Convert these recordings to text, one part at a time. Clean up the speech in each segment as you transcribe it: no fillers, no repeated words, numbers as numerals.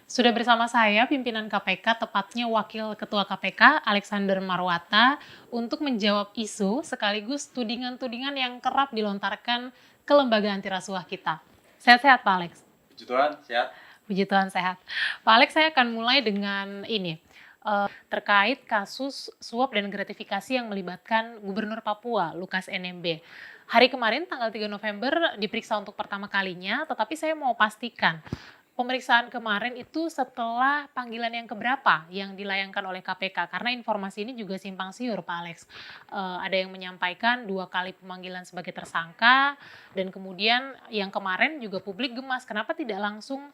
Sudah bersama saya pimpinan KPK, tepatnya Wakil Ketua KPK Alexander Marwata, untuk menjawab isu sekaligus tudingan-tudingan yang kerap dilontarkan ke lembaga anti rasuah kita. Sehat-sehat Pak Alex? Puji Tuhan, sehat. Puji Tuhan sehat. Pak Alex, saya akan mulai dengan ini. Terkait kasus suap dan gratifikasi yang melibatkan Gubernur Papua, Lukas NMB. Hari kemarin tanggal 3 November diperiksa untuk pertama kalinya, tetapi saya mau pastikan pemeriksaan kemarin itu setelah panggilan yang keberapa yang dilayangkan oleh KPK, karena informasi ini juga simpang siur Pak Alex. Ada yang menyampaikan 2 kali pemanggilan sebagai tersangka, dan kemudian yang kemarin juga publik gemas, kenapa tidak langsung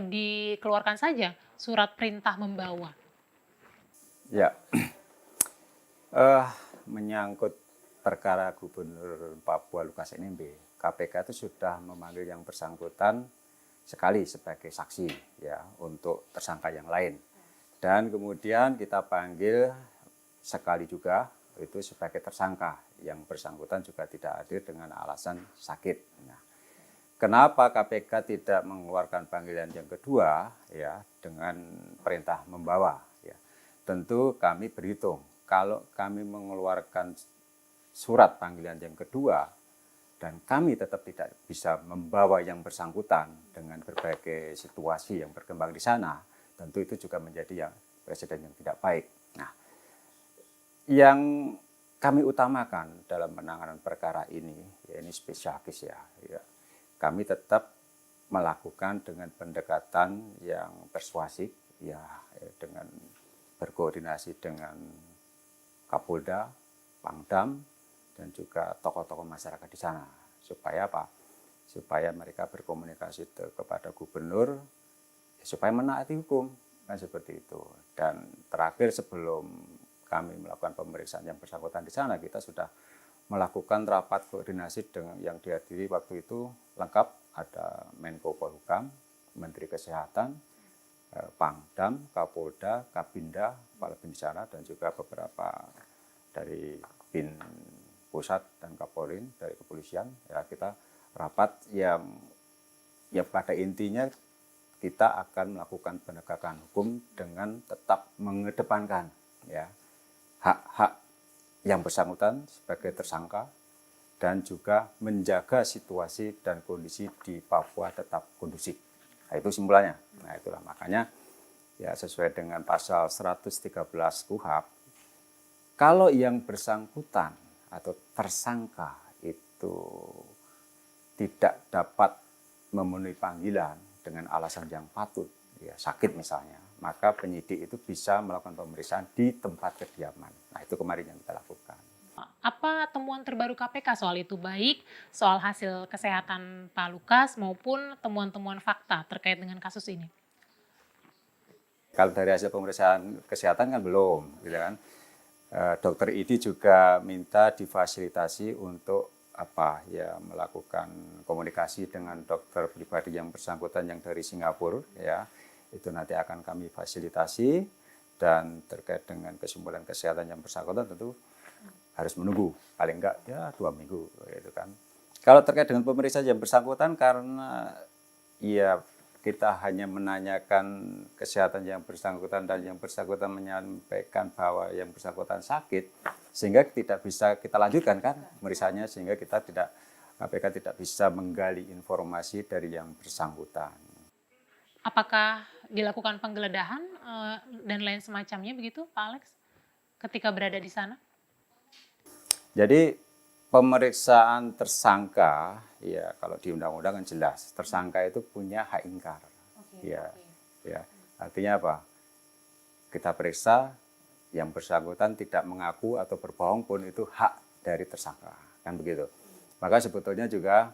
dikeluarkan saja surat perintah membawa. Ya, menyangkut perkara Gubernur Papua Lukas NMB, KPK itu sudah memanggil yang bersangkutan sekali sebagai saksi ya untuk tersangka yang lain. Dan kemudian kita panggil sekali juga itu sebagai tersangka. Yang bersangkutan juga tidak hadir dengan alasan sakit. Nah, kenapa KPK tidak mengeluarkan panggilan yang kedua ya dengan perintah membawa ya. Tentu kami berhitung kalau kami mengeluarkan surat panggilan yang kedua dan kami tetap tidak bisa membawa yang bersangkutan dengan berbagai situasi yang berkembang di sana, tentu itu juga menjadi presiden yang tidak baik. Nah, yang kami utamakan dalam penanganan perkara ini, ya ini spesialis ya, kami tetap melakukan dengan pendekatan yang persuasif, ya dengan berkoordinasi dengan Kapolda, Pangdam, dan juga tokoh-tokoh masyarakat di sana. Supaya apa? Supaya mereka berkomunikasi kepada gubernur, supaya menaati hukum, kan seperti itu. Dan terakhir sebelum kami melakukan pemeriksaan yang bersangkutan di sana, kita sudah melakukan rapat koordinasi dengan yang dihadiri waktu itu lengkap, ada Menko Polhukam, Menteri Kesehatan, Pangdam, Kapolda, Kabinda, Kepala Bin di sana, dan juga beberapa dari Bin Pusat dan Kapolri dari kepolisian. Ya, kita rapat yang pada intinya kita akan melakukan penegakan hukum dengan tetap mengedepankan ya hak-hak yang bersangkutan sebagai tersangka dan juga menjaga situasi dan kondisi di Papua tetap kondusif. Nah, itu simpulannya. Nah, itulah makanya ya sesuai dengan pasal 113 KUHP, kalau yang bersangkutan atau tersangka itu tidak dapat memenuhi panggilan dengan alasan yang patut, ya sakit misalnya, maka penyidik itu bisa melakukan pemeriksaan di tempat kediaman. Nah, itu kemarin yang kita lakukan. Apa temuan terbaru KPK soal itu, baik soal hasil kesehatan Pak Lukas maupun temuan-temuan fakta terkait dengan kasus ini? Kalau dari hasil pemeriksaan kesehatan kan belum, gitu kan. Dokter ID juga minta difasilitasi untuk melakukan komunikasi dengan dokter pribadi yang bersangkutan yang dari Singapura ya. Itu nanti akan kami fasilitasi, dan terkait dengan kesimpulan kesehatan yang bersangkutan tentu harus menunggu paling enggak ya 2 minggu gitu kan. Kalau terkait dengan pemeriksaan yang bersangkutan, karena ya kita hanya menanyakan kesehatan yang bersangkutan dan yang bersangkutan menyampaikan bahwa yang bersangkutan sakit, sehingga tidak bisa kita lanjutkan kan pemeriksaannya, sehingga KPK tidak bisa menggali informasi dari yang bersangkutan. Apakah dilakukan penggeledahan dan lain semacamnya begitu Pak Alex ketika berada di sana? Jadi pemeriksaan tersangka, ya kalau di undang-undang kan jelas, tersangka itu punya hak ingkar. Ya, artinya apa? Kita periksa yang bersangkutan tidak mengaku atau berbohong pun itu hak dari tersangka, kan begitu. Maka sebetulnya juga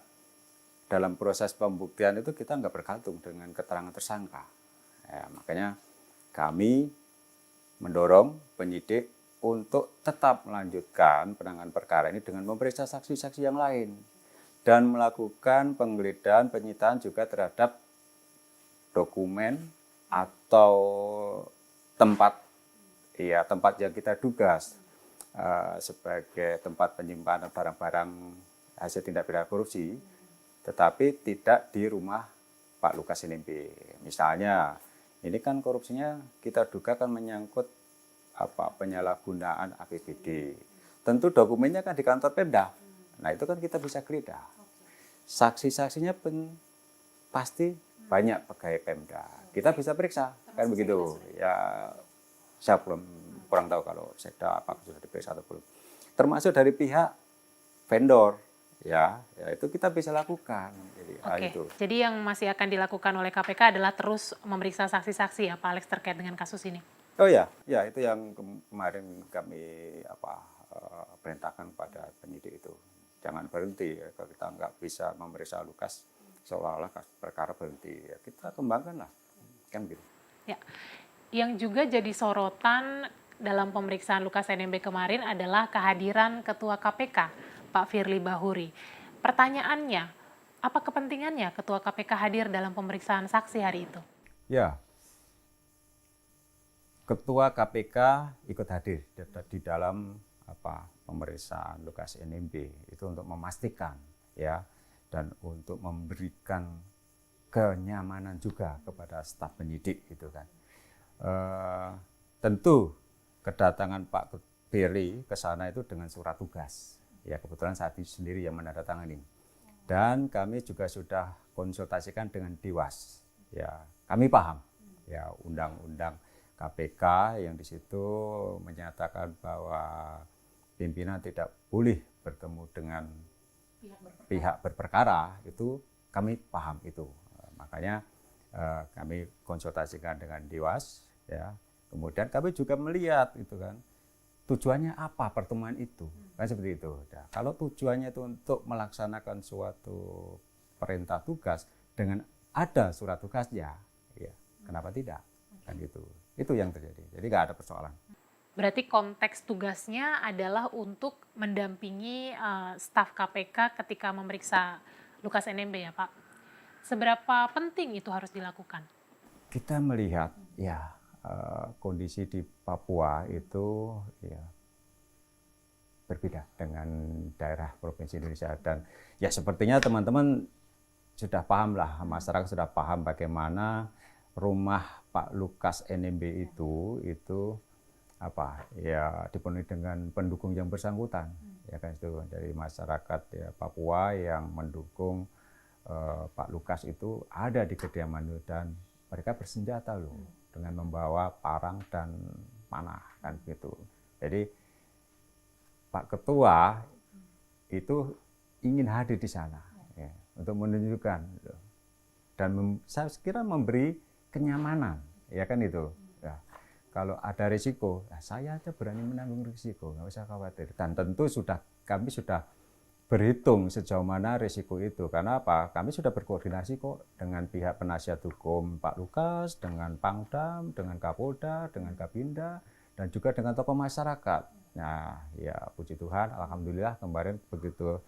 dalam proses pembuktian itu kita nggak bergantung dengan keterangan tersangka. Ya, makanya kami mendorong penyidik untuk tetap melanjutkan penanganan perkara ini dengan memeriksa saksi-saksi yang lain dan melakukan penggeledahan, penyitaan juga terhadap dokumen atau tempat yang kita duga sebagai tempat penyimpanan barang-barang hasil tindak pidana korupsi, tetapi tidak di rumah Pak Lukas NMB. Misalnya Ini kan korupsinya kita duga kan menyangkut penyalahgunaan APBD. Tentu dokumennya kan di kantor Pemda. Nah itu kan kita bisa geledah. Saksi-saksinya pun pasti banyak pegawai Pemda. Kita bisa periksa, kan begitu. Ya, saya kurang tahu kalau Sekda apakah sudah diperiksa atau belum. Termasuk dari pihak vendor, ya itu kita bisa lakukan. Jadi, itu. Jadi yang masih akan dilakukan oleh KPK adalah terus memeriksa saksi-saksi ya Pak Alex terkait dengan kasus ini. Oh ya, itu yang kemarin kami perintahkan pada penyidik itu. Jangan berhenti, ya. Kalau kita nggak bisa memeriksa Lukas seolah-olah perkara berhenti, ya kita kembangkan lah, kan gitu. Ya, yang juga jadi sorotan dalam pemeriksaan Lukas NMB kemarin adalah kehadiran Ketua KPK, Pak Firly Bahuri. Pertanyaannya, apa kepentingannya Ketua KPK hadir dalam pemeriksaan saksi hari itu? Ya, Ketua KPK ikut hadir di dalam pemeriksaan Lukas NMB itu untuk memastikan ya dan untuk memberikan kenyamanan juga kepada staf penyidik gitu kan. Tentu kedatangan Pak Firly ke sana itu dengan surat tugas. Ya kebetulan saat itu sendiri yang menandatangani. Dan kami juga sudah konsultasikan dengan Dewas. Ya, kami paham ya undang-undang KPK yang di situ menyatakan bahwa pimpinan tidak boleh bertemu dengan pihak berperkara, itu kami paham itu. Makanya kami konsultasikan dengan Dewas, ya. Kemudian kami juga melihat itu kan tujuannya apa pertemuan itu, kan seperti itu. Nah, kalau tujuannya itu untuk melaksanakan suatu perintah tugas dengan ada surat tugasnya, ya kenapa tidak, kan gitu. Itu yang terjadi. Jadi nggak ada persoalan. Berarti konteks tugasnya adalah untuk mendampingi staf KPK ketika memeriksa Lukas NMB ya Pak. Seberapa penting itu harus dilakukan? Kita melihat ya kondisi di Papua itu ya berbeda dengan daerah provinsi Indonesia dan ya sepertinya teman-teman sudah paham lah, masyarakat sudah paham bagaimana rumah Pak Lukas NMB itu ya dipenuhi dengan pendukung yang bersangkutan ya kan itu dari masyarakat ya Papua yang mendukung Pak Lukas itu ada di kediaman itu dan mereka bersenjata loh dengan membawa parang dan panah kan gitu. Jadi Pak Ketua itu ingin hadir di sana ya, untuk menunjukkan dan saya kira memberi kenyamanan ya kan itu. Ya, kalau ada risiko, saya aja berani menanggung risiko, nggak usah khawatir. Dan tentu kami sudah berhitung sejauh mana risiko itu. Karena apa? Kami sudah berkoordinasi kok dengan pihak penasihat hukum Pak Lukas, dengan Pangdam, dengan Kapolda, dengan Kabinda, dan juga dengan tokoh masyarakat. Nah, ya puji Tuhan, alhamdulillah kemarin begitu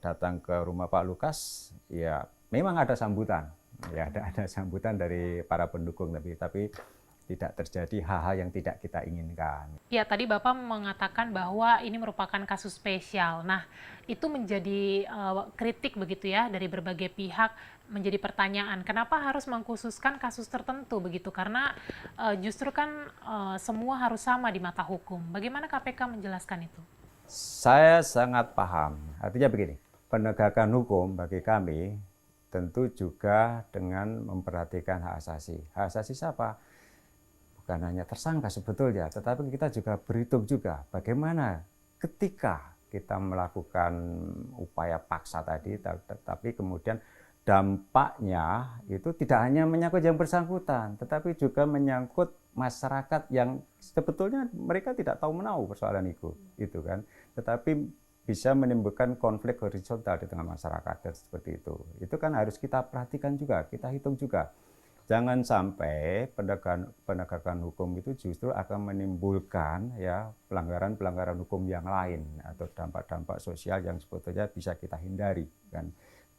datang ke rumah Pak Lukas, ya memang ada sambutan. Ya ada sambutan dari para pendukung, tapi tidak terjadi hal-hal yang tidak kita inginkan. Ya, tadi Bapak mengatakan bahwa ini merupakan kasus spesial. Nah, itu menjadi kritik begitu ya dari berbagai pihak, menjadi pertanyaan, kenapa harus mengkhususkan kasus tertentu begitu? Karena justru kan semua harus sama di mata hukum. Bagaimana KPK menjelaskan itu? Saya sangat paham. Artinya begini, penegakan hukum bagi kami tentu juga dengan memperhatikan hak asasi. Hak asasi siapa? Bukan hanya tersangka sebetulnya, tetapi kita juga berhitung juga bagaimana ketika kita melakukan upaya paksa tadi, tapi kemudian dampaknya itu tidak hanya menyangkut yang bersangkutan, tetapi juga menyangkut masyarakat yang sebetulnya mereka tidak tahu menahu persoalan itu kan, tetapi bisa menimbulkan konflik horizontal di tengah masyarakat dan seperti itu. Itu kan harus kita perhatikan juga, kita hitung juga. Jangan sampai penegakan hukum itu justru akan menimbulkan ya pelanggaran-pelanggaran hukum yang lain atau dampak-dampak sosial yang sebetulnya bisa kita hindari kan.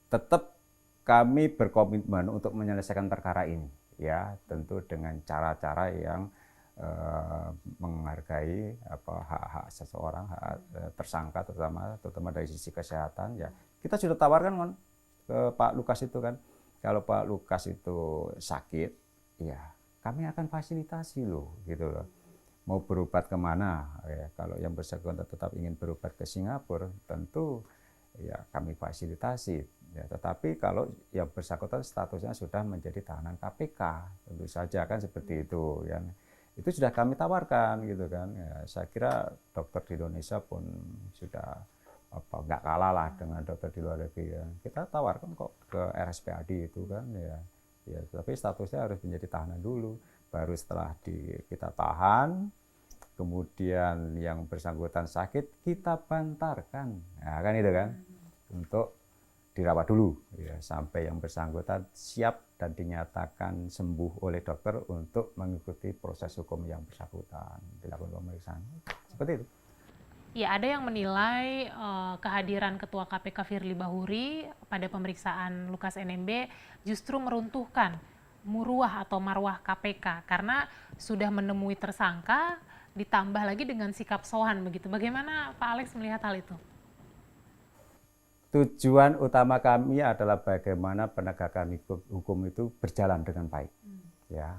Tetap kami berkomitmen untuk menyelesaikan perkara ini ya, tentu dengan cara-cara yang menghargai hak-hak seseorang, hak tersangka terutama dari sisi kesehatan ya. Kita sudah tawarkan kan ke Pak Lukas itu kan. Kalau Pak Lukas itu sakit, ya kami akan fasilitasi loh, gitu loh. Mau berobat kemana, ya, kalau yang bersangkutan tetap ingin berobat ke Singapura, tentu ya kami fasilitasi. Ya, tetapi kalau yang bersangkutan statusnya sudah menjadi tahanan KPK, tentu saja kan seperti itu. Itu sudah kami tawarkan, gitu kan. Ya, saya kira dokter di Indonesia pun sudah nggak kalah lah dengan dokter di luar negeri. Ya. Kita tawarkan kok ke RSPAD itu kan, ya, tapi statusnya harus menjadi tahanan dulu. Baru setelah kita tahan, kemudian yang bersangkutan sakit, kita bantarkan, nah, kan itu kan, untuk dirawat dulu, ya, sampai yang bersangkutan siap dan dinyatakan sembuh oleh dokter untuk mengikuti proses hukum yang bersangkutan, dilakukan pemeriksaan, seperti itu. Ya, ada yang menilai kehadiran Ketua KPK Firly Bahuri pada pemeriksaan Lukas NMB justru meruntuhkan muruah atau marwah KPK karena sudah menemui tersangka ditambah lagi dengan sikap sowan begitu. Bagaimana Pak Alex melihat hal itu? Tujuan utama kami adalah bagaimana penegakan hukum itu berjalan dengan baik, ya.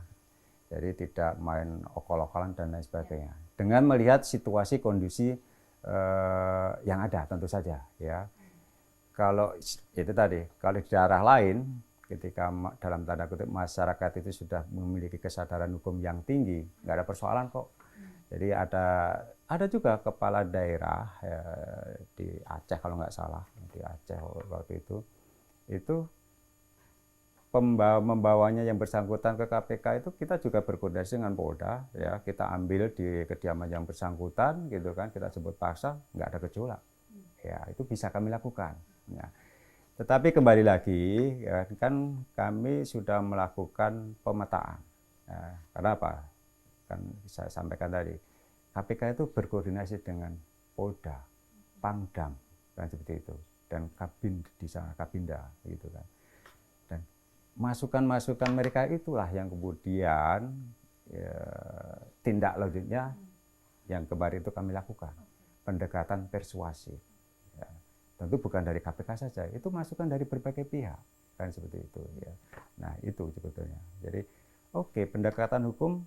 Jadi tidak main okol-okolan dan lain sebagainya. Dengan melihat situasi kondisi yang ada tentu saja, ya. Kalau itu tadi, kalau di daerah lain, ketika dalam tanda kutip masyarakat itu sudah memiliki kesadaran hukum yang tinggi, nggak ada persoalan kok. Jadi ada juga kepala daerah ya, di Aceh kalau nggak salah, di Aceh waktu itu membawanya yang bersangkutan ke KPK itu kita juga berkoordinasi dengan Polda, ya, kita ambil di kediaman yang bersangkutan, gitu kan, kita jemput paksa, nggak ada gejolak, ya, itu bisa kami lakukan, ya. Tetapi kembali lagi, ya, kan kami sudah melakukan pemetaan, ya, karena apa, kan saya sampaikan tadi, KPK itu berkoordinasi dengan Polda, Pangdam, kan seperti itu, dan Kabin di sana, Kabinda, gitu kan. Masukan-masukan mereka itulah yang kemudian ya, tindak lanjutnya yang kemarin itu kami lakukan, pendekatan persuasif. Ya. Tentu bukan dari KPK saja, itu masukan dari berbagai pihak, kan seperti itu. Ya. Nah itu sebetulnya. Jadi oke, pendekatan hukum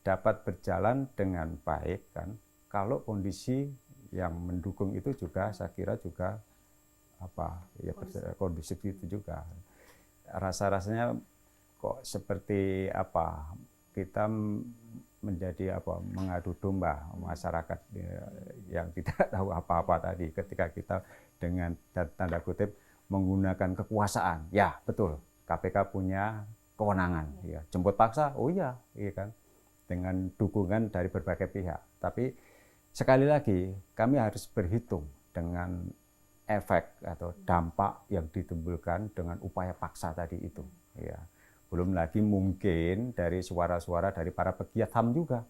dapat berjalan dengan baik kan, kalau kondisi yang mendukung itu juga saya kira juga ya kondusif itu juga. Rasa-rasanya kok seperti kita menjadi mengadu domba masyarakat yang tidak tahu apa-apa tadi ketika kita dengan tanda kutip menggunakan kekuasaan. Ya betul, KPK punya kewenangan, ya, jemput paksa, oh iya kan, dengan dukungan dari berbagai pihak. Tapi sekali lagi kami harus berhitung dengan efek atau dampak yang ditimbulkan dengan upaya paksa tadi itu, ya. Belum lagi mungkin dari suara-suara dari para pegiat HAM juga,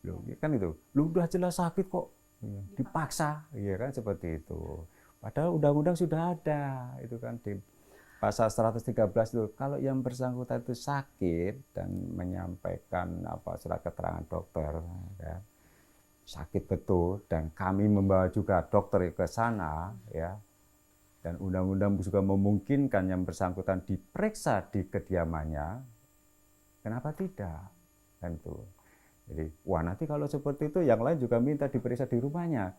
loh, kan itu, lu udah jelas sakit kok, dipaksa, ya kan seperti itu. Padahal undang-undang sudah ada, itu kan di pasal 113 itu, kalau yang bersangkutan itu sakit dan menyampaikan surat keterangan dokter, ya, sakit betul, dan kami membawa juga dokter ke sana, ya, dan undang-undang juga memungkinkan yang bersangkutan diperiksa di kediamannya, kenapa tidak? Tentu. Jadi, wah nanti kalau seperti itu yang lain juga minta diperiksa di rumahnya.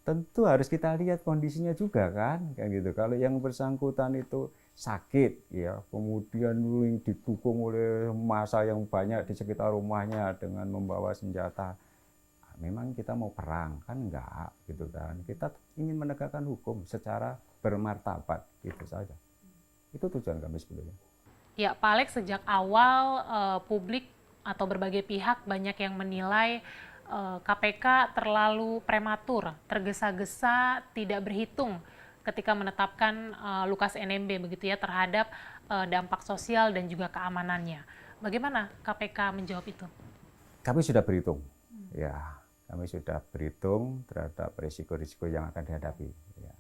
Tentu harus kita lihat kondisinya juga kan, kayak gitu. Kalau yang bersangkutan itu sakit, ya, kemudian didukung oleh massa yang banyak di sekitar rumahnya dengan membawa senjata. Memang kita mau perang kan enggak, gitu kan, kita ingin menegakkan hukum secara bermartabat, gitu saja. Itu tujuan kami sebetulnya. Ya Pak Alex, sejak awal publik atau berbagai pihak banyak yang menilai KPK terlalu prematur, tergesa-gesa, tidak berhitung ketika menetapkan Lukas NMB begitu ya terhadap dampak sosial dan juga keamanannya. Bagaimana KPK menjawab itu? Kami sudah berhitung, ya. Kami sudah berhitung terhadap risiko-risiko yang akan dihadapi. Ya.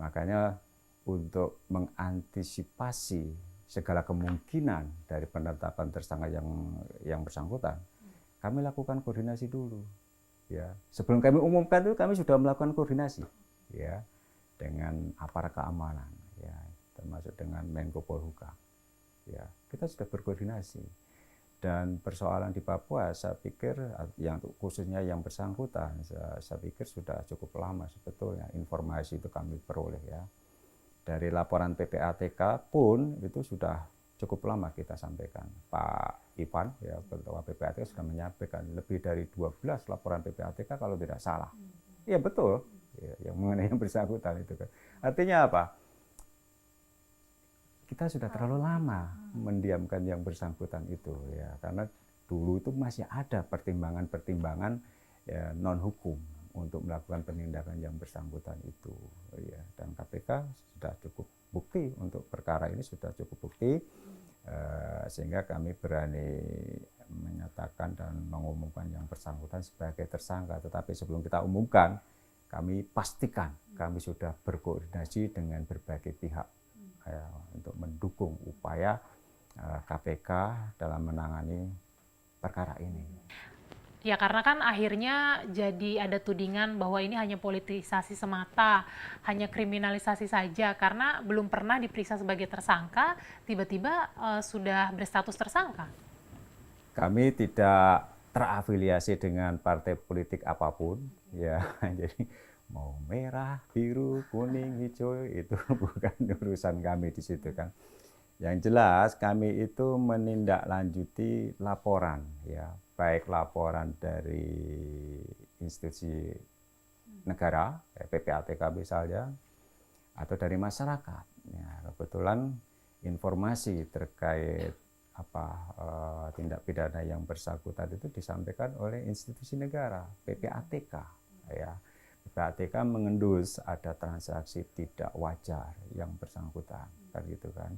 Makanya untuk mengantisipasi segala kemungkinan dari penetapan tersangka yang bersangkutan, kami lakukan koordinasi dulu. Ya. Sebelum kami umumkan itu kami sudah melakukan koordinasi, ya, dengan aparat keamanan, ya, termasuk dengan Menko Polhukam. Ya, kita sudah berkoordinasi. Dan persoalan di Papua, saya pikir yang khususnya yang bersangkutan, saya pikir sudah cukup lama sebetulnya informasi itu kami peroleh ya. Dari laporan PPATK pun itu sudah cukup lama kita sampaikan. Pak Ivan, ya Ketua PPATK sudah menyampaikan lebih dari 12 laporan PPATK kalau tidak salah. Iya betul, ya, yang mengenai yang bersangkutan itu kan. Artinya apa? Kita sudah terlalu lama mendiamkan yang bersangkutan itu ya, karena dulu itu masih ada pertimbangan-pertimbangan ya, non hukum untuk melakukan penindakan yang bersangkutan itu ya, dan KPK sudah cukup bukti untuk perkara ini, sudah cukup bukti sehingga kami berani menyatakan dan mengumumkan yang bersangkutan sebagai tersangka. Tetapi sebelum kita umumkan, kami pastikan kami sudah berkoordinasi dengan berbagai pihak ya, untuk mendukung upaya KPK dalam menangani perkara ini. Ya karena kan akhirnya jadi ada tudingan bahwa ini hanya politisasi semata, hanya kriminalisasi saja karena belum pernah diperiksa sebagai tersangka, tiba-tiba sudah berstatus tersangka. Kami tidak terafiliasi dengan partai politik apapun ya, jadi mau merah, biru, kuning, hijau itu bukan urusan kami di situ kan. Yang jelas kami itu menindaklanjuti laporan ya, baik laporan dari institusi negara, PPATK misalnya, atau dari masyarakat. Ya, kebetulan informasi terkait tindak pidana yang bersangkutan itu disampaikan oleh institusi negara, PPATK ya. PPATK mengendus ada transaksi tidak wajar yang bersangkutan kan gitu kan,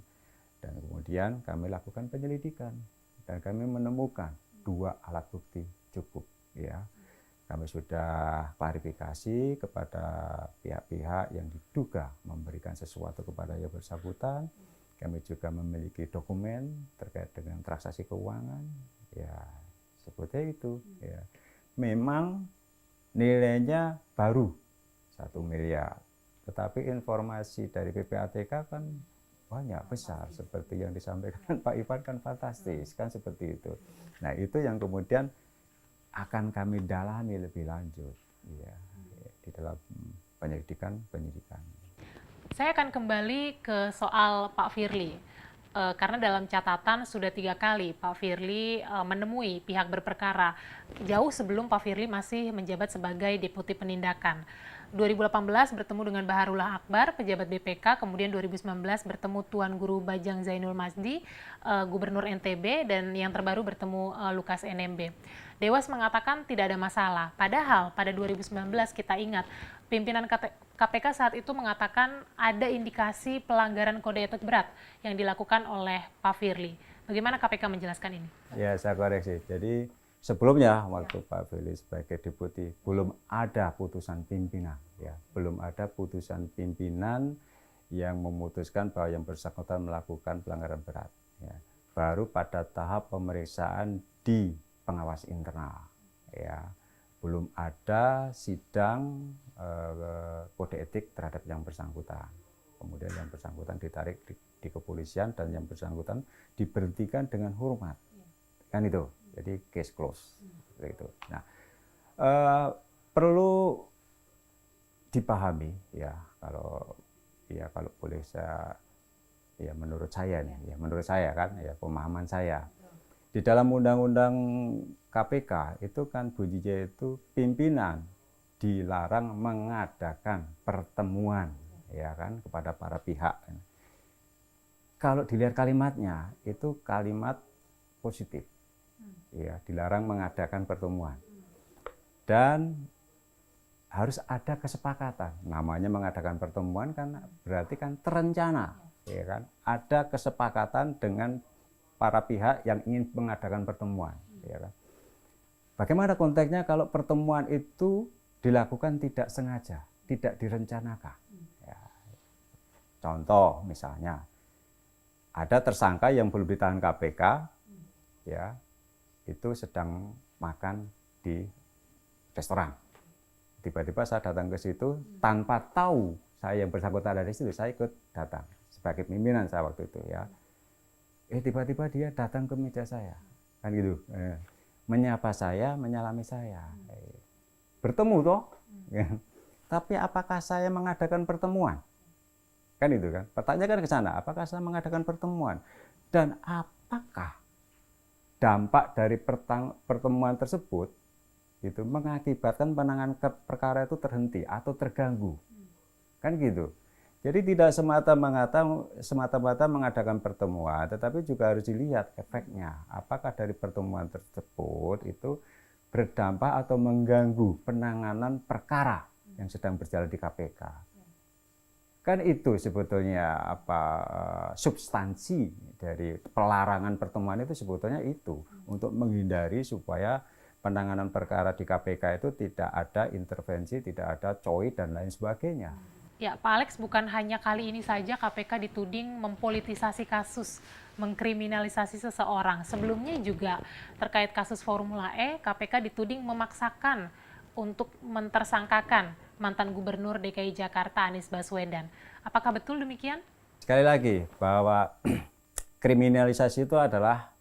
dan kemudian kami lakukan penyelidikan dan kami menemukan 2 alat bukti cukup ya. Kami sudah klarifikasi kepada pihak-pihak yang diduga memberikan sesuatu kepada yang bersangkutan. Kami juga memiliki dokumen terkait dengan transaksi keuangan ya, seperti itu ya. Memang nilainya baru 1 miliar, tetapi informasi dari PPATK kan banyak besar seperti yang disampaikan Pak Ivan kan fantastis kan seperti itu. Nah itu yang kemudian akan kami dalami lebih lanjut ya, di dalam penyidikan. Saya akan kembali ke soal Pak Firly. Karena dalam catatan sudah 3 kali Pak Firly menemui pihak berperkara jauh sebelum Pak Firly masih menjabat sebagai Deputi Penindakan. 2018 bertemu dengan Baharullah Akbar, pejabat BPK, kemudian 2019 bertemu Tuan Guru Bajang Zainul Masdi, Gubernur NTB, dan yang terbaru bertemu Lukas NMB. Dewas mengatakan tidak ada masalah, padahal pada 2019 kita ingat pimpinan KPK saat itu mengatakan ada indikasi pelanggaran kode etik berat yang dilakukan oleh Pak Firly. Bagaimana KPK menjelaskan ini? Ya, saya koreksi. Jadi sebelumnya waktu Pak Firly sebagai deputi belum ada putusan pimpinan ya, belum ada putusan pimpinan yang memutuskan bahwa yang bersangkutan melakukan pelanggaran berat ya. Baru pada tahap pemeriksaan di pengawas internal ya. Belum ada sidang kode etik terhadap yang bersangkutan. Kemudian yang bersangkutan ditarik di kepolisian dan yang bersangkutan diberhentikan dengan hormat. Kan itu. Jadi case close. Itu. Nah, perlu dipahami ya kalau boleh saya ya menurut saya nih ya, menurut saya kan ya, pemahaman saya. Di dalam undang-undang KPK itu kan bunyinya itu pimpinan dilarang mengadakan pertemuan ya kan kepada para pihak. Kalau dilihat kalimatnya itu kalimat positif. Ya, dilarang mengadakan pertemuan. Dan harus ada kesepakatan. Namanya mengadakan pertemuan kan berarti kan terencana, ya kan? Ada kesepakatan dengan para pihak yang ingin mengadakan pertemuan, ya kan? Bagaimana konteksnya kalau pertemuan itu dilakukan tidak sengaja, tidak direncanakan? Ya. Contoh misalnya, ada tersangka yang belum ditahan KPK, ya, itu sedang makan di restoran. Tiba-tiba saya datang ke situ tanpa tahu saya yang bersangkutan ada di situ, saya ikut datang sebagai pimpinan saya waktu itu ya. Tiba-tiba dia datang ke meja saya. kan gitu. Menyapa saya, menyalami saya, bertemu toh. Tapi apakah saya mengadakan pertemuan? Kan itu kan. Pertanyaan kan ke sana, apakah saya mengadakan pertemuan? Dan apakah dampak dari pertemuan tersebut itu mengakibatkan penanganan perkara itu terhenti atau terganggu? Kan gitu. Jadi tidak semata-mata mengadakan pertemuan, tetapi juga harus dilihat efeknya. Apakah dari pertemuan tersebut itu berdampak atau mengganggu penanganan perkara yang sedang berjalan di KPK. Kan itu sebetulnya substansi dari pelarangan pertemuan itu sebetulnya itu untuk menghindari supaya penanganan perkara di KPK itu tidak ada intervensi, tidak ada coy dan lain sebagainya. Ya, Pak Alex, bukan hanya kali ini saja KPK dituding mempolitisasi kasus, mengkriminalisasi seseorang. Sebelumnya juga terkait kasus Formula E, KPK dituding memaksakan untuk mentersangkakan mantan Gubernur DKI Jakarta Anies Baswedan. Apakah betul demikian? Sekali lagi, bahwa kriminalisasi itu adalah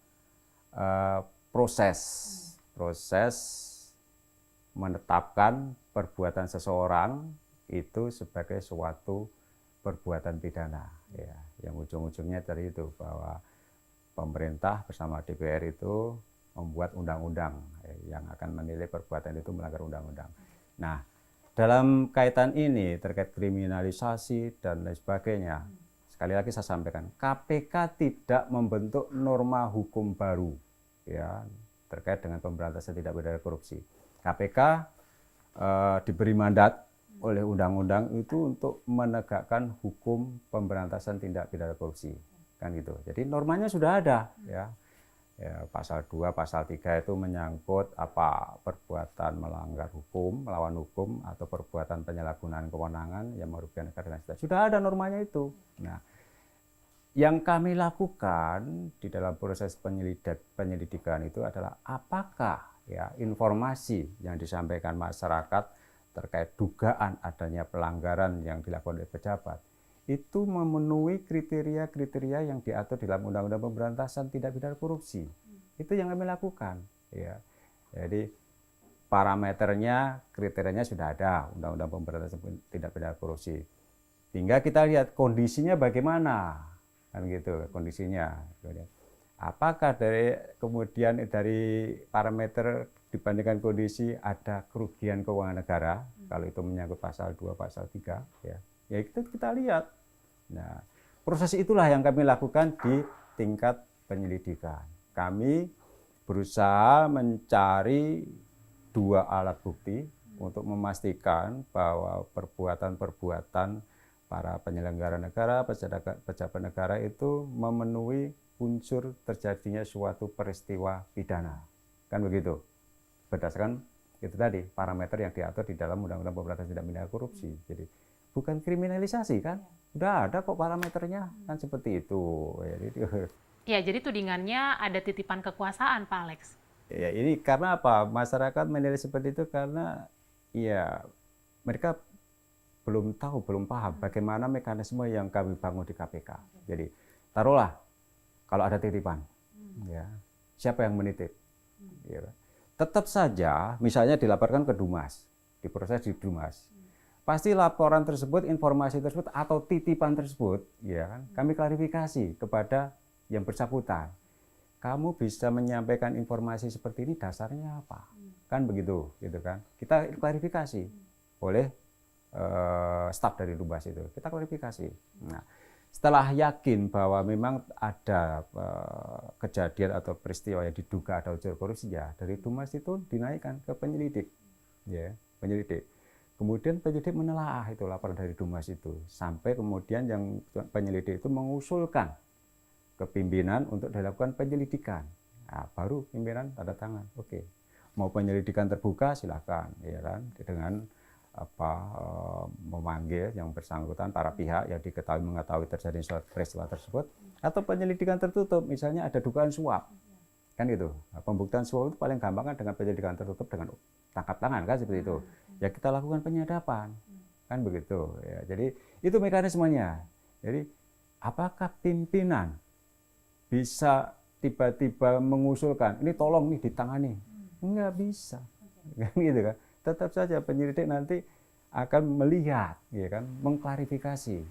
proses menetapkan perbuatan seseorang itu sebagai suatu perbuatan pidana, ya, yang ujung-ujungnya dari itu bahwa pemerintah bersama DPR itu membuat undang-undang yang akan menilai perbuatan itu melanggar undang-undang. Nah, dalam kaitan ini terkait kriminalisasi dan lain sebagainya, sekali lagi saya sampaikan, KPK tidak membentuk norma hukum baru, ya, terkait dengan pemberantasan tindak pidana korupsi. KPK diberi mandat oleh undang-undang itu untuk menegakkan hukum pemberantasan tindak pidana korupsi, kan gitu. Jadi normanya sudah ada, ya. Ya, pasal 2, pasal 3 itu menyangkut perbuatan melanggar hukum, melawan hukum, atau perbuatan penyalahgunaan kewenangan yang merugikan negara dan sebagainya. Sudah ada normanya itu. Nah, yang kami lakukan di dalam proses penyelidikan itu adalah apakah, ya, informasi yang disampaikan masyarakat terkait dugaan adanya pelanggaran yang dilakukan oleh pejabat itu memenuhi kriteria-kriteria yang diatur dalam Undang-Undang Pemberantasan Tindak Pidana Korupsi. Itu yang kami lakukan, ya. Jadi parameternya, kriterianya sudah ada Undang-Undang Pemberantasan Tindak Pidana Korupsi. Tinggal kita lihat kondisinya bagaimana, kan gitu kondisinya. Apakah kemudian dari parameter dibandingkan kondisi ada kerugian keuangan negara, kalau itu menyangkut pasal 2, pasal 3, ya. Ya itu kita lihat. Nah, proses itulah yang kami lakukan di tingkat penyelidikan. Kami berusaha mencari 2 alat bukti untuk memastikan bahwa perbuatan-perbuatan para penyelenggara negara, pejabat negara itu memenuhi unsur terjadinya suatu peristiwa pidana. Kan begitu. Berdasarkan itu tadi, parameter yang diatur di dalam Undang-Undang Pemberantasan Tindak Pidana Korupsi. Jadi bukan kriminalisasi, kan? Udah ada kok parameternya, kan seperti itu. Ya, jadi tudingannya ada titipan kekuasaan, Pak Alex. Ya, ini karena apa? Masyarakat menilai seperti itu karena ya mereka belum tahu, belum paham bagaimana mekanisme yang kami bangun di KPK. Jadi taruhlah kalau ada titipan, ya, siapa yang menitip? Ya. Tetap saja, misalnya dilaporkan ke Dumas, diproses di Dumas. Pasti laporan tersebut, informasi tersebut atau titipan tersebut, ya kan, kami klarifikasi kepada yang bersangkutan. Kamu bisa menyampaikan informasi seperti ini dasarnya apa? Kan begitu, gitu kan? Kita klarifikasi oleh staf dari Dumas itu. Kita klarifikasi. Nah, setelah yakin bahwa memang ada kejadian atau peristiwa yang diduga ada unsur korupsi, ya dari Dumas itu dinaikkan ke penyelidik, ya, penyelidik. Kemudian penyidik menelaah itu laporan dari Dumas itu, sampai kemudian yang penyelidik itu mengusulkan ke pimpinan untuk dilakukan penyelidikan. Nah, baru pimpinan tanda tangan. Oke, mau penyelidikan terbuka silakan, ya kan, dengan memanggil yang bersangkutan, para pihak yang mengetahui terjadi suatu peristiwa tersebut, atau penyelidikan tertutup, misalnya ada dugaan suap, kan gitu. Nah, pembuktian suap itu paling gampang kan dengan penyelidikan tertutup dengan tangkap tangan, kan seperti itu. Ya kita lakukan penyadapan, kan begitu. Ya, jadi itu mekanismenya. Jadi apakah pimpinan bisa tiba-tiba mengusulkan ini tolong nih ditangani, nggak bisa, kan gitu kan. Tetap saja penyelidik nanti akan melihat, ya kan, mengklarifikasi.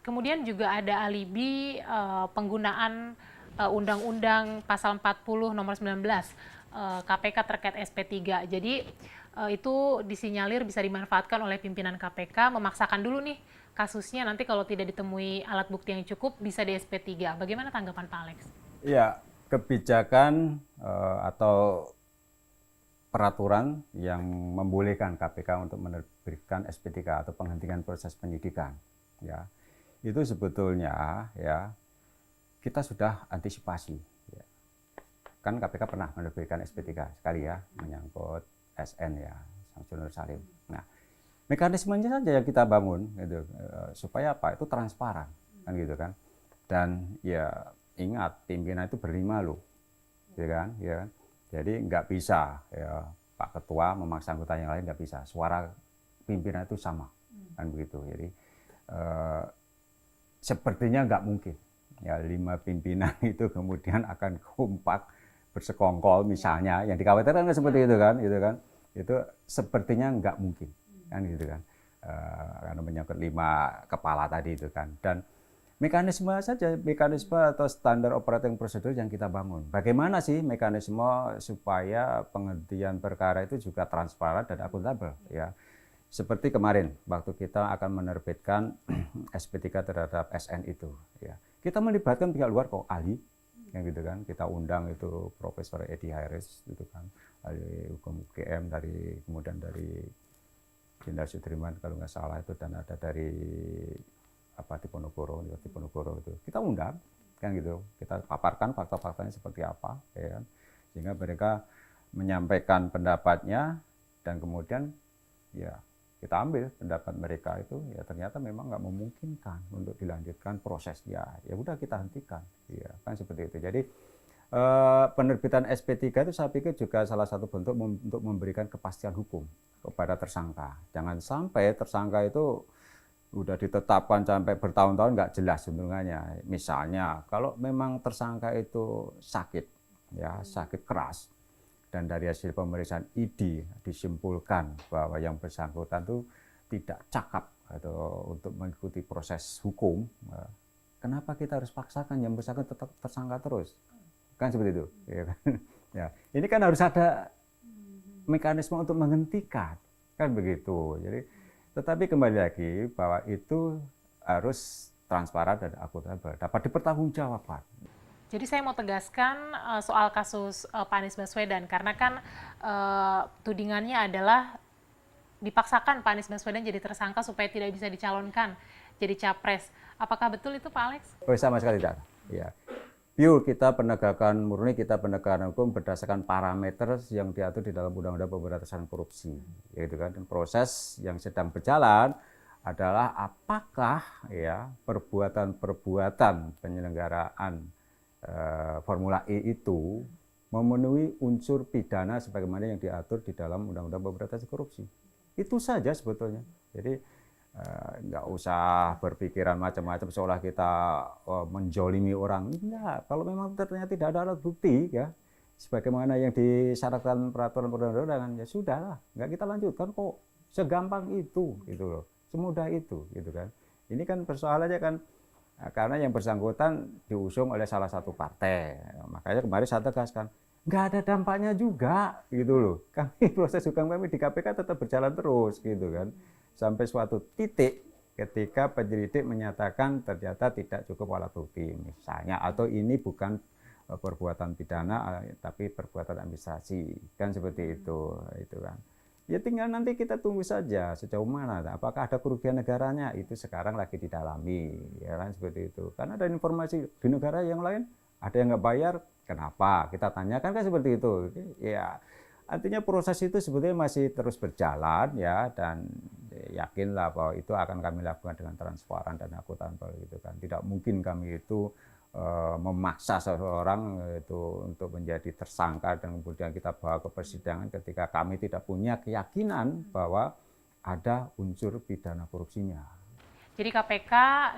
Kemudian juga ada alibi penggunaan Undang-Undang Pasal 40 Nomor 19 KPK terkait SP3. Jadi itu disinyalir bisa dimanfaatkan oleh pimpinan KPK memaksakan dulu nih kasusnya, nanti kalau tidak ditemui alat bukti yang cukup bisa di SP3. Bagaimana tanggapan Pak Alex? Ya, kebijakan atau peraturan yang membolehkan KPK untuk menerbitkan SP3 atau penghentian proses penyidikan, ya, itu sebetulnya ya kita sudah antisipasi. Ya. Kan KPK pernah menerbitkan SP3 sekali ya, menyangkut SN ya, Samsul Nur Salim. Nah, mekanismenya saja yang kita bangun, gitu, supaya apa? Itu transparan, kan gitu kan. Dan ya ingat, pimpinan itu berlima loh, ya kan, ya kan. Jadi nggak bisa ya, Pak Ketua memaksa anggota yang lain, nggak bisa. Suara pimpinan itu sama, kan begitu. Jadi sepertinya nggak mungkin ya 5 pimpinan itu kemudian akan kompak bersekongkol misalnya, yang dikhawatirkan seperti itu kan, itu sepertinya nggak mungkin, kan gitu kan, karena menyangkut 5 kepala tadi itu kan. Dan mekanisme saja, mekanisme atau standar operating procedure yang kita bangun. Bagaimana sih mekanisme supaya penghentian perkara itu juga transparan dan akuntabel, ya. Seperti kemarin waktu kita akan menerbitkan SP3 terhadap SN itu, ya. Kita melibatkan pihak luar kok, ahli, yang gitu kan. Kita undang itu Profesor Edi Harris, gitu kan, ahli hukum UGM, kemudian dari Jenderal Sudirman kalau nggak salah itu, dan ada dari Diponegoro itu kita undang, kan gitu, kita paparkan fakta-faktanya seperti apa, ya kan? Sehingga mereka menyampaikan pendapatnya, dan kemudian ya kita ambil pendapat mereka itu, ya ternyata memang nggak memungkinkan untuk dilanjutkan prosesnya, ya udah kita hentikan, ya kan, seperti itu. Jadi penerbitan SP3 itu saya pikir juga salah satu bentuk untuk memberikan kepastian hukum kepada tersangka. Jangan sampai tersangka itu udah ditetapkan sampai bertahun-tahun nggak jelas untungannya. Misalnya kalau memang tersangka itu sakit, ya sakit keras, dan dari hasil pemeriksaan ID disimpulkan bahwa yang bersangkutan itu tidak cakap atau untuk mengikuti proses hukum, kenapa kita harus paksakan yang bersangkutan tetap tersangka terus? Kan seperti itu, ya kan? Ya, ini kan harus ada mekanisme untuk menghentikan, kan begitu. Jadi tetapi kembali lagi bahwa itu harus transparan dan akuntabel, dapat dipertanggungjawabkan. Jadi saya mau tegaskan soal kasus Pak Anies Baswedan, karena kan tudingannya adalah dipaksakan Pak Anies Baswedan jadi tersangka supaya tidak bisa dicalonkan jadi capres. Apakah betul itu Pak Alex? Oh, sama sekali tidak. Ya. Pure kita penegakan hukum berdasarkan parameter yang diatur di dalam Undang-Undang Pemberantasan Korupsi, yaitu kan. Dan proses yang sedang berjalan adalah apakah ya perbuatan penyelenggaraan Formula E itu memenuhi unsur pidana sebagaimana yang diatur di dalam Undang-Undang Pemberantasan Korupsi. Itu saja sebetulnya. Jadi nggak usah berpikiran macam-macam seolah kita menjolimi orang. Enggak, kalau memang ternyata tidak ada alat bukti ya sebagaimana yang disyaratkan peraturan perundang-undangan, ya sudahlah, nggak kita lanjutkan kok. Segampang itu, gitu loh, semudah itu, gitu kan. Ini kan persoalannya kan karena yang bersangkutan diusung oleh salah satu partai, makanya kemarin saya tegaskan nggak ada dampaknya juga, gitu loh. Kami proses hukum kami di KPK tetap berjalan terus, gitu kan. Sampai suatu titik ketika penyelidik menyatakan ternyata tidak cukup alat bukti misalnya, atau ini bukan perbuatan pidana tapi perbuatan administrasi, kan seperti itu kan. Ya tinggal nanti kita tunggu saja sejauh mana, apakah ada kerugian negaranya, itu sekarang lagi didalami, ya kan, seperti itu. Karena ada informasi di negara yang lain ada yang nggak bayar, kenapa, kita tanyakan, kan seperti itu ya. Artinya proses itu sebetulnya masih terus berjalan ya, dan yakinlah bahwa itu akan kami lakukan dengan transparan dan akuntabel, gitu kan. Tidak mungkin kami itu memaksa seseorang itu untuk menjadi tersangka dan kemudian kita bawa ke persidangan ketika kami tidak punya keyakinan bahwa ada unsur pidana korupsinya. Jadi KPK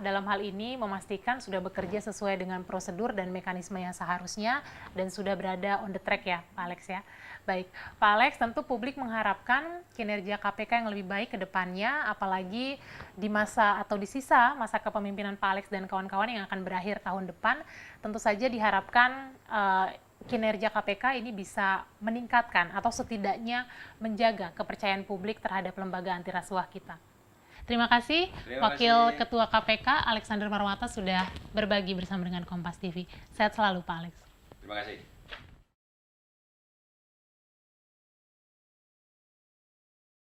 dalam hal ini memastikan sudah bekerja sesuai dengan prosedur dan mekanisme yang seharusnya dan sudah berada on the track ya Pak Alex ya. Baik, Pak Alex, tentu publik mengharapkan kinerja KPK yang lebih baik ke depannya, apalagi di masa atau di sisa masa kepemimpinan Pak Alex dan kawan-kawan yang akan berakhir tahun depan. Tentu saja diharapkan kinerja KPK ini bisa meningkatkan atau setidaknya menjaga kepercayaan publik terhadap lembaga anti rasuah kita. Terima kasih Wakil Ketua KPK Alexander Marwata sudah berbagi bersama dengan Kompas TV. Sehat selalu Pak Alex. Terima kasih.